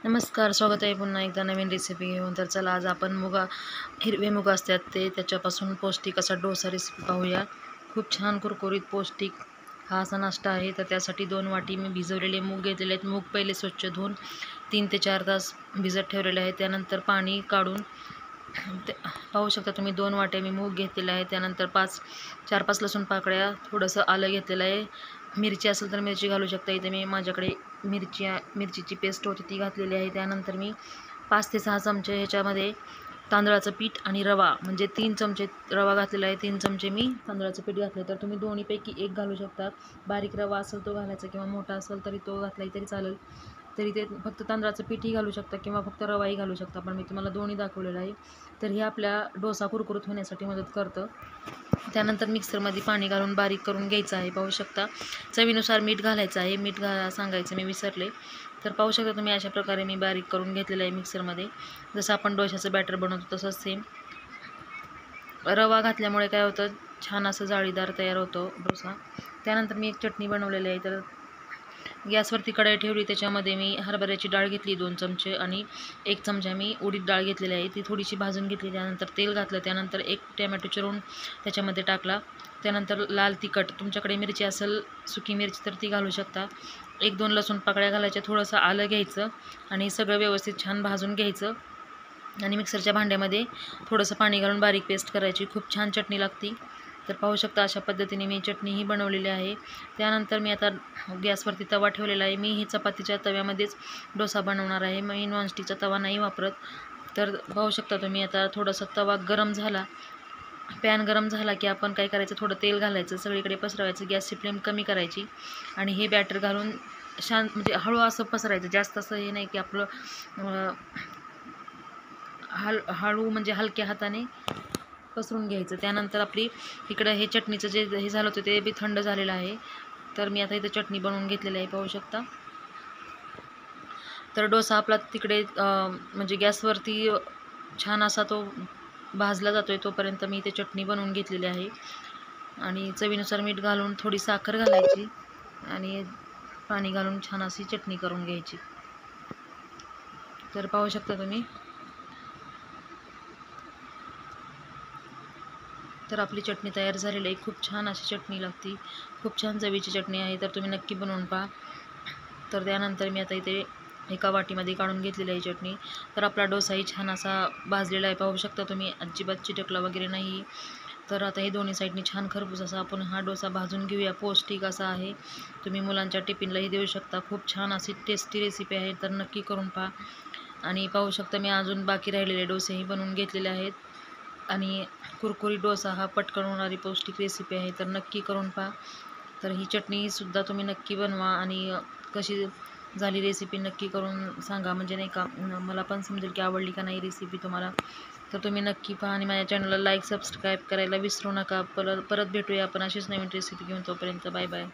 नमस्कार, स्वागत आहे पुन्हा एकदा नवीन रेसिपी घेऊन. तर चला आज आपण हिरवे मुग असतात त्याच्यापासून पौष्टिक असा डोसा रेसिपी पाहूया. खूप छान कुरकुरीत पौष्टिक हा असा नाश्ता आहे. तर त्यासाठी 2 वाटी मी भिजवलेले मूग घेतलेले आहेत. मूग पहिले स्वच्छ धुवून 3 ते 4 तास भिजत ठेवलेले आहे. त्यानंतर पाणी काढून पाहू शकता तुम्ही 2 वाट्या मी मूग घेतलेला आहे. त्यानंतर 4-5 लसूण पाकळ्या, थोडंसं आलं घेतलेलं आहे. मिरची असेल तर मिरची घालू शकता. इथे मी माझ्याकडे मिरचीची पेस्ट होती ती घातलेली आहे. त्यानंतर मी 5 ते 6 चमचे ह्याच्यामध्ये तांदळाचं पीठ आणि रवा म्हणजे 3 चमचे रवा घातलेला आहे. 3 चमचे मी तांदळाचं पीठ घातलं. तर तुम्ही दोन्हीपैकी एक घालू शकता. बारीक रवा असेल तो घालायचा किंवा मोठा असेल तरी तो घातलाही तरी चालेल. तरी ते फक्त तांदळाचं पीठही घालू शकता किंवा फक्त रवाही घालू शकता. पण मी तुम्हाला दोन्ही दाखवलेलं आहे. तर हे आपल्या डोसा कुरकुरीत होण्यासाठी मदत करतं. त्यानंतर मिक्सरमध्ये पाणी घालून बारीक करून घ्यायचं आहे. पाहू शकता चवीनुसार मीठ घालायचं आहे. मीठ सांगायचं मी विसरले. तर पाहू शकता तुम्ही अशा प्रकारे मी बारीक करून घेतलेलं आहे मिक्सरमध्ये. जसं आपण डोशाचं बॅटर बनवतो तसंच सेम. रवा घातल्यामुळे काय होतं, छान असं जाळीदार तयार होतो डोसा. त्यानंतर मी एक चटणी बनवलेली आहे. तर गॅसवरती कढई ठेवली. त्याच्यामध्ये मी हरभऱ्याची डाळ घेतली 2 चमचे आणि 1 चमचा मी उडीद डाळ घेतलेली आहे. ती थोडीशी भाजून घेतली. त्यानंतर तेल घातलं. त्यानंतर 1 टोमॅटो चिरून त्याच्यामध्ये टाकला. त्यानंतर लाल तिखट, तुमच्याकडे मिरची असेल सुकी मिरची तर ती घालू शकता. 1-2 लसूण पाकळ्या घालायच्या. थोडंसं आलं घ्यायचं आणि सगळं व्यवस्थित छान भाजून घ्यायचं आणि मिक्सरच्या भांड्यामध्ये थोडंसं पाणी घालून बारीक पेस्ट करायची. खूप छान चटणी लागती. तर पाहू शकता अशा पद्धतीने मी चटणीही बनवलेली आहे. त्यानंतर मी आता गॅसवरती तवा ठेवलेला आहे. मी ही चपातीच्या तव्यामध्येच डोसा बनवणार आहे. मी नॉनस्टिकचा तवा नाही वापरत. तर पाहू शकता तुम्ही आता थोडासा तवा गरम झाला, पॅन गरम झाला की आपण काय करायचं, थोडं तेल घालायचं, सगळीकडे पसरवायचं, गॅसची फ्लेम कमी करायची आणि हे बॅटर घालून म्हणजे हळू असं पसरायचं. जास्त असं हे नाही की आपलं हळू म्हणजे हलक्या हाताने पसरून घ्यायचं. त्यानंतर आपली इकडं हे चटणीचं जे हे झालं होतं ते बी थंड झालेलं आहे. तर मी आता इथं चटणी बनवून घेतलेली आहे. पाहू शकता. तर डोसा आपला तिकडे म्हणजे गॅसवरती छान असा तो भाजला जातो आहे तोपर्यंत मी इथे चटणी बनवून घेतलेली आहे आणि चवीनुसार मीठ घालून थोडी साखर घालायची आणि पाणी घालून छान अशी चटणी करून घ्यायची. तर पाहू शकता तुम्ही. तर आपली चटणी तयार झालेली आहे. खूप छान अशी चटणी लागती. खूप छान चवीची चटणी आहे. तर तुम्ही नक्की बनवून पहा. तर त्यानंतर मी आता इथे एका वाटीमध्ये काढून घेतलेली आहे चटणी. तर आपला डोसाही छान असा भाजलेला आहे. पाहू शकता तुम्ही, अजिबात चिटकला वगैरे नाही. तर आता हे दोन्ही साईडनी छान खरपूस असा आपण हा डोसा भाजून घेऊया. पौष्टिक असा आहे. तुम्ही मुलांच्या टिफिनलाही देऊ शकता. खूप छान अशी टेस्टी रेसिपी आहे. तर नक्की करून पहा. आणि पाहू शकता मी अजून बाकी राहिलेले डोसेही बनवून घेतलेले आहेत. आणि कुरकुरीत डोसा हा पटकन होणारी पौष्टिक रेसिपी आहे. तर नक्की करून पहा. तर ही चटणीसुद्धा तुम्ही नक्की बनवा आणि कशी झाली रेसिपी नक्की करून सांगा, म्हणजे नाही का मला पण समजेल की आवडली का नाही रेसिपी तुम्हाला. तर तुम्ही नक्की पहा आणि माझ्या चॅनलला लाईक सबस्क्राईब करायला विसरू नका. परत भेटूया आपण अशीच नवीन रेसिपी घेऊन. तोपर्यंत बाय बाय.